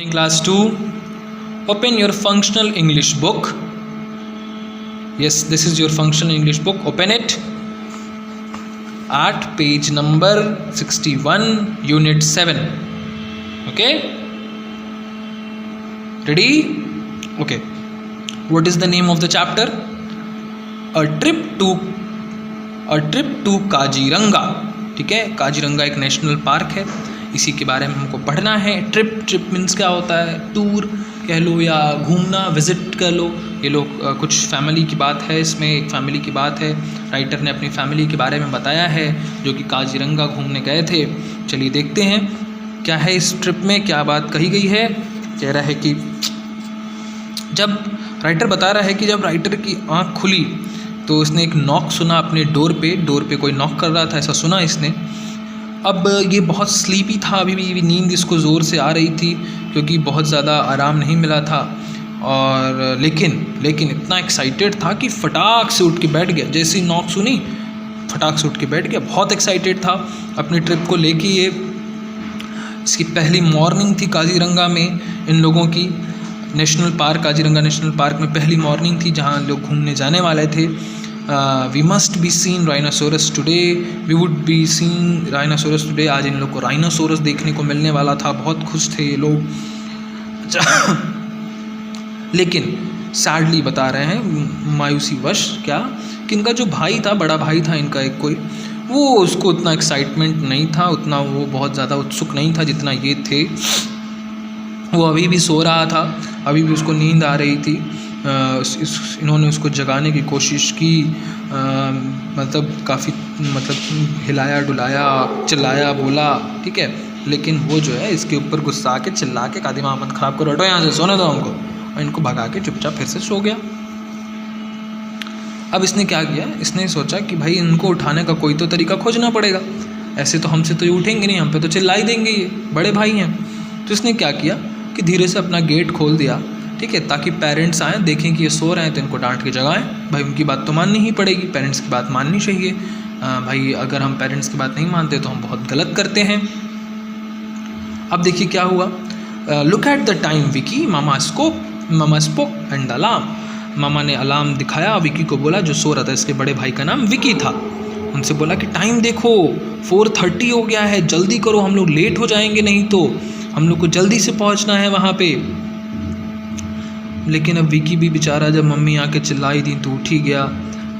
Class 2, open your functional English book. Yes, this is your functional English book. Open it at page number 61, unit 7. Okay, ready? Okay, what is the name of the chapter? A trip to Kaziranga. ठीक है, काजीरंगा एक national park है, इसी के बारे में हमको पढ़ना है. ट्रिप मीन्स क्या होता है? टूर कह लो या घूमना, विजिट कर लो. ये लोग कुछ फैमिली की बात है, इसमें एक फैमिली की बात है. राइटर ने अपनी फैमिली के बारे में बताया है जो कि काजीरंगा घूमने गए थे. चलिए देखते हैं क्या है इस ट्रिप में, क्या बात कही गई है. कह रहा है कि जब राइटर बता रहा है कि जब राइटर की आँख खुली तो उसने एक नॉक सुना अपने डोर पे कोई नॉक कर रहा था, ऐसा सुना इसने. अब ये बहुत स्लीपी था, अभी भी नींद इसको ज़ोर से आ रही थी क्योंकि बहुत ज़्यादा आराम नहीं मिला था. और लेकिन इतना एक्साइटेड था कि फटाक से उठ के बैठ गया. जैसे ही नॉक सुनी फटाक से उठ के बैठ गया. बहुत एक्साइटेड था अपनी ट्रिप को लेके. ये इसकी पहली मॉर्निंग थी काजीरंगा में. इन लोगों की national park, Kaziranga national park में पहली मॉर्निंग थी जहाँ लोग घूमने जाने वाले थे. We must be seen rhinoceros today, we would be seen rhinoceros today. आज इन लोग को राइनोसोरस देखने को मिलने वाला था. बहुत खुश थे ये लोग. लेकिन सैडली बता रहे हैं, मायूसीवश क्या, कि इनका जो भाई था, बड़ा भाई था इनका एक कोई, वो उसको उतना एक्साइटमेंट नहीं था, उतना वो बहुत ज़्यादा उत्सुक नहीं था जितना ये थे. वो अभी भी सो रहा था, अभी भी उसको नींद आ रही थी. इन्होंने उसको जगाने की कोशिश की, मतलब काफ़ी हिलाया डुलाया, चिल्लाया, बोला. ठीक है, लेकिन वो जो है इसके ऊपर गुस्सा आके चिल्ला के, का दिमाग मत ख़राब करो, हटो यहाँ से, सोने दो हमको. और इनको भगा के चुपचाप फिर से सो गया. अब इसने क्या किया, इसने सोचा कि भाई इनको उठाने का कोई तो तरीका खोजना पड़ेगा. ऐसे तो हमसे तो ये उठेंगे नहीं, हम पे तो चिल्ला ही देंगे, ये बड़े भाई हैं. तो इसने क्या किया कि धीरे से अपना गेट खोल दिया. ठीक है, ताकि पेरेंट्स आएँ, देखें कि ये सो रहे हैं तो इनको डांट के जगाएं. भाई उनकी बात तो माननी ही पड़ेगी, पेरेंट्स की बात माननी चाहिए. भाई अगर हम पेरेंट्स की बात नहीं मानते तो हम बहुत गलत करते हैं. अब देखिए क्या हुआ. Look at the time Vicky, mama spoke and alarm. मामा ने अलार्म दिखाया, विकी को बोला, जो सो रहा था, इसके बड़े भाई का नाम विकी था. उनसे बोला कि टाइम देखो 4:30 हो गया है, जल्दी करो, हम लोग लेट हो जाएंगे, नहीं तो हम लोग को जल्दी से पहुंचना है वहाँ पे. लेकिन अब विकी भी बेचारा, जब मम्मी आके चिल्लाई दी तो उठ ही गया.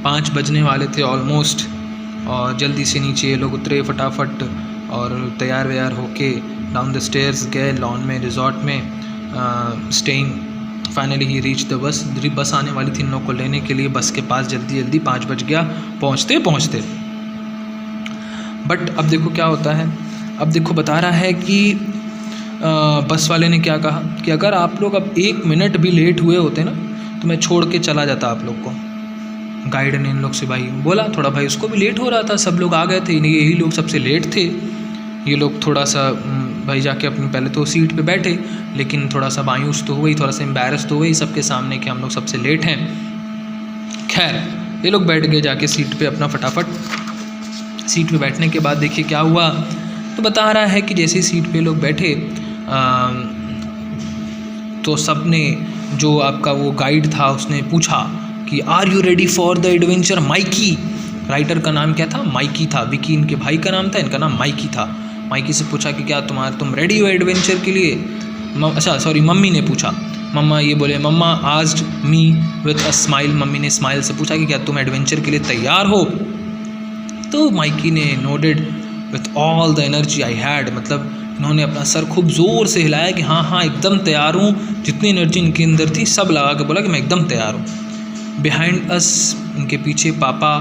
5 बजने वाले थे ऑलमोस्ट. और जल्दी से नीचे ये लोग उतरे फटाफट और तैयार व्यार होके डाउन द स्टेयर्स गए लॉन में, रिजॉर्ट में, staying. Finally he reach the bus. बस आने वाली थी इन लोग को लेने के लिए. बस के पास जल्दी 5 बज गया पहुँचते. बट अब देखो क्या होता है. अब देखो बता रहा है कि बस वाले ने क्या कहा कि अगर आप लोग अब 1 मिनट भी लेट हुए होते ना तो मैं छोड़ के चला जाता आप लोग को. गाइड ने इन लोग से भाई बोला, थोड़ा भाई उसको भी लेट हो रहा था, सब लोग आ गए थे, यही लोग सबसे लेट थे. ये लोग थोड़ा सा भाई जाके अपनी पहले तो सीट पे बैठे, लेकिन थोड़ा सा मायूस तो हुई, थोड़ा सा एम्बैरस तो हुई सबके सामने कि हम लोग सबसे लेट हैं. खैर ये लोग बैठ गए जाके सीट पे अपना. फटाफट सीट पे बैठने के बाद देखिए क्या हुआ. तो बता रहा है कि जैसे ही सीट पे लोग बैठे तो सब ने, जो आपका वो गाइड था उसने पूछा कि are you ready for the adventure Mikey. Writer का नाम क्या था? माइकी था. विकी इनके भाई का नाम था, इनका नाम माइकी था. माइकी से पूछा कि क्या तुम रेडी हो एडवेंचर के लिए? मम्मी ने पूछा. मम्मा ये बोले, mama asked me with a smile. मम्मी ने स्माइल से पूछा कि क्या तुम एडवेंचर के लिए तैयार हो? तो माइकी ने nodded with all the energy I had. मतलब इन्होंने अपना सर खूब ज़ोर से हिलाया कि हाँ एकदम तैयार हूँ. जितनी एनर्जी इनके अंदर थी सब लगा के बोला कि मैं एकदम तैयार हूँ. बिहाइंड अस, इनके पीछे पापा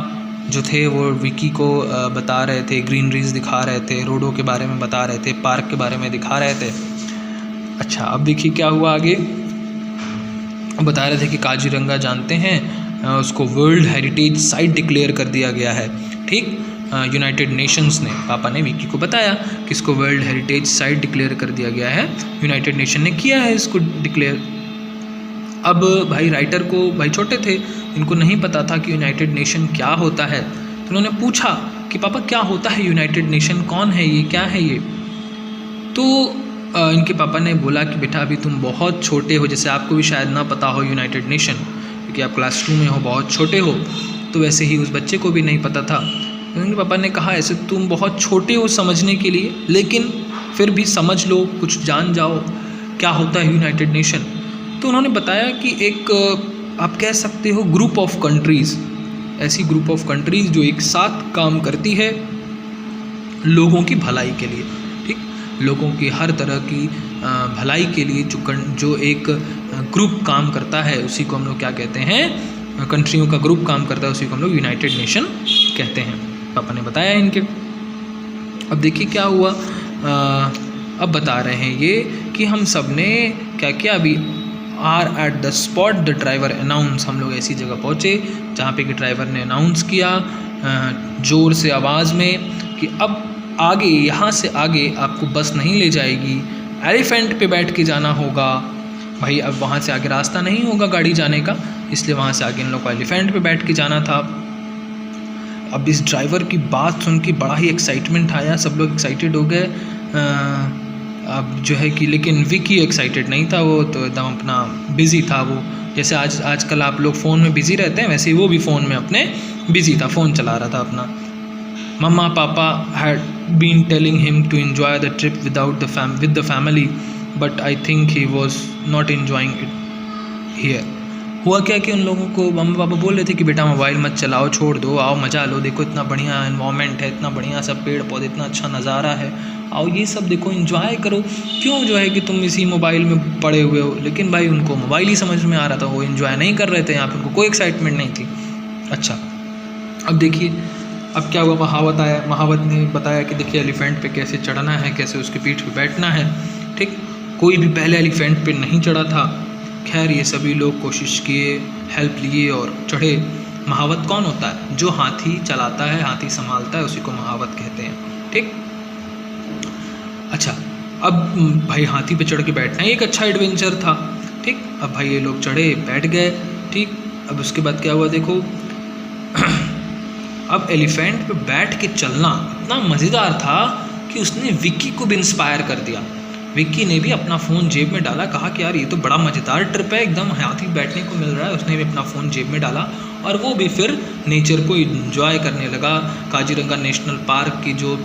जो थे वो विकी को बता रहे थे, ग्रीनरीज दिखा रहे थे, रोडों के बारे में बता रहे थे, पार्क के बारे में दिखा रहे थे. अच्छा अब देखिए क्या हुआ आगे. बता रहे थे कि काजीरंगा जानते हैं उसको वर्ल्ड हेरिटेज साइट डिक्लेयर कर दिया गया है. ठीक, यूनाइटेड नेशंस ने, पापा ने विकी को बताया कि इसको वर्ल्ड हेरिटेज साइट डिक्लेयर कर दिया गया है. यूनाइटेड नेशन ने किया है इसको डिक्लेयर. अब भाई राइटर को, भाई छोटे थे, इनको नहीं पता था कि यूनाइटेड नेशन क्या होता है. तो उन्होंने पूछा कि पापा क्या होता है यूनाइटेड नेशन, कौन है ये, क्या है ये? तो इनके पापा ने बोला कि बेटा अभी तुम बहुत छोटे हो, जैसे आपको भी शायद ना पता हो यूनाइटेड नेशन, क्योंकि आप क्लास 2 में हो, बहुत छोटे हो, तो वैसे ही उस बच्चे को भी नहीं पता था। तो उनके पापा ने कहा ऐसे तुम बहुत छोटे हो समझने के लिए, लेकिन फिर भी समझ लो, कुछ जान जाओ क्या होता है यूनाइटेड नेशन। तो उन्होंने बताया कि एक आप कह सकते हो ग्रुप ऑफ कंट्रीज़, ऐसी ग्रुप ऑफ कंट्रीज़ जो एक साथ काम करती है लोगों की भलाई के लिए, ठीक, लोगों की हर तरह की भलाई के लिए जो एक ग्रुप काम करता है उसी को हम लोग क्या कहते हैं, कंट्रियों का ग्रुप काम करता है उसी को हम लोग यूनाइटेड नेशन कहते हैं। पापा ने बताया इनके। अब देखिए क्या हुआ, अब बता रहे हैं ये कि हम सब ने क्या किया, अभी are at the spot the driver announce, हम लोग ऐसी जगह पहुँचे जहाँ पे कि ड्राइवर ने अनाउंस किया ज़ोर से आवाज़ में कि अब आगे, यहाँ से आगे आपको बस नहीं ले जाएगी, एलिफेंट पे बैठ के जाना होगा। भाई अब वहाँ से आगे रास्ता नहीं होगा गाड़ी जाने का, इसलिए वहाँ से आगे इन लोग को एलिफेंट पे बैठ के जाना था। अब इस ड्राइवर की बात सुन के बड़ा ही एक्साइटमेंट आया, सब लोग एक्साइटेड हो गए। अब जो है कि लेकिन विकी एक्साइटेड नहीं था, वो तो एकदम अपना बिज़ी था। वो जैसे आजकल आप लोग फ़ोन में बिज़ी रहते हैं, वैसे ही वो भी फ़ोन में अपने बिज़ी था, फ़ोन चला रहा था अपना। Mama papa had been telling him to enjoy the trip with the family, but I think he was not enjoying it here. हुआ क्या कि उन लोगों को मम्मा पापा बोल रहे थे कि बेटा मोबाइल मत चलाओ, छोड़ दो, आओ मज़ा लो, देखो इतना बढ़िया एनवायरनमेंट है, इतना बढ़िया सब पेड़ पौधे, इतना अच्छा नज़ारा है, आओ ये सब देखो, एंजॉय करो। क्यों जो है कि तुम इसी मोबाइल में पड़े हुए हो। लेकिन भाई उनको मोबाइल ही समझ में आ रहा था, वो एंजॉय नहीं कर रहे थे, यहाँ पर उनको कोई एक्साइटमेंट नहीं थी। अच्छा अब देखिए अब क्या हुआ, महावत ने बताया कि देखिए एलिफेंट पे कैसे चढ़ना है, कैसे उसके पीठ पे बैठना है, ठीक। कोई भी पहले एलिफेंट पे नहीं चढ़ा था। खैर ये सभी लोग कोशिश किए, हेल्प लिए और चढ़े। महावत कौन होता है? जो हाथी चलाता है, हाथी संभालता है, उसी को महावत कहते हैं, ठीक। अच्छा अब भाई हाथी पे चढ़ के बैठना एक अच्छा एडवेंचर था, ठीक। अब भाई ये लोग चढ़े, बैठ गए, ठीक। अब उसके बाद क्या हुआ देखो अब एलिफेंट पे बैठ के चलना इतना मज़ेदार था कि उसने विक्की को भी इंस्पायर कर दिया। विक्की ने भी अपना फ़ोन जेब में डाला, कहा कि यार ये तो बड़ा मज़ेदार ट्रिप है, एकदम हाथी बैठने को मिल रहा है। उसने भी अपना फ़ोन जेब में डाला और वो भी फिर नेचर को एंजॉय करने लगा। काजीरंगा नेशनल पार्क की जो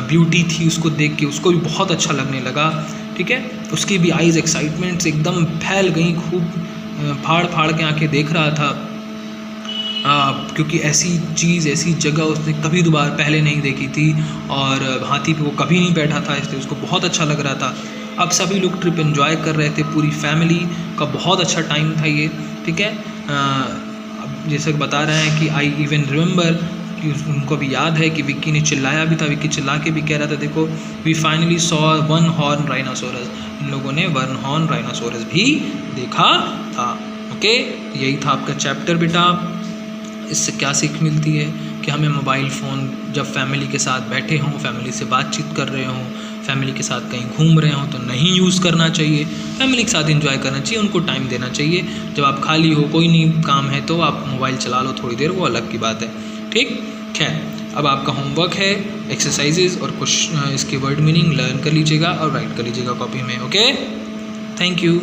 ब्यूटी थी उसको देख के उसको भी बहुत अच्छा लगने लगा, ठीक है। उसकी भी आइज़ एक्साइटमेंट से एकदम फैल गई, खूब फाड़ फाड़ के आंखें देख रहा था, क्योंकि ऐसी चीज़, ऐसी जगह उसने कभी दोबारा पहले नहीं देखी थी और हाथी पे वो कभी नहीं बैठा था, इसलिए उसको बहुत अच्छा लग रहा था। अब सभी लोग ट्रिप एंजॉय कर रहे थे, पूरी फैमिली का बहुत अच्छा टाइम था ये, ठीक है। अब जैसे बता रहे हैं कि आई इवन रिमेंबर कि उनको भी याद है कि विक्की ने चिल्लाया भी था, विक्की चिल्ला के भी कह रहा था देखो we finally saw one horn rhinoceros, इन लोगों ने वन हॉर्न राइनासोरस भी देखा था। ओके, यही था आपका चैप्टर बेटा। इससे क्या सीख मिलती है कि हमें मोबाइल फ़ोन जब फैमिली के साथ बैठे हों, फैमिली से बातचीत कर रहे हों, फैमिली के साथ कहीं घूम रहे हों तो नहीं यूज़ करना चाहिए। फैमिली के साथ एंजॉय करना चाहिए, उनको टाइम देना चाहिए। जब आप खाली हो, कोई नहीं काम है, तो आप मोबाइल चला लो थोड़ी देर, वो अलग की बात है, ठीक। खैर अब आपका होमवर्क है एक्सरसाइजेज और कुछ इसके वर्ड मीनिंग लर्न कर लीजिएगा और राइट कर लीजिएगा कॉपी में। Okay, thank you.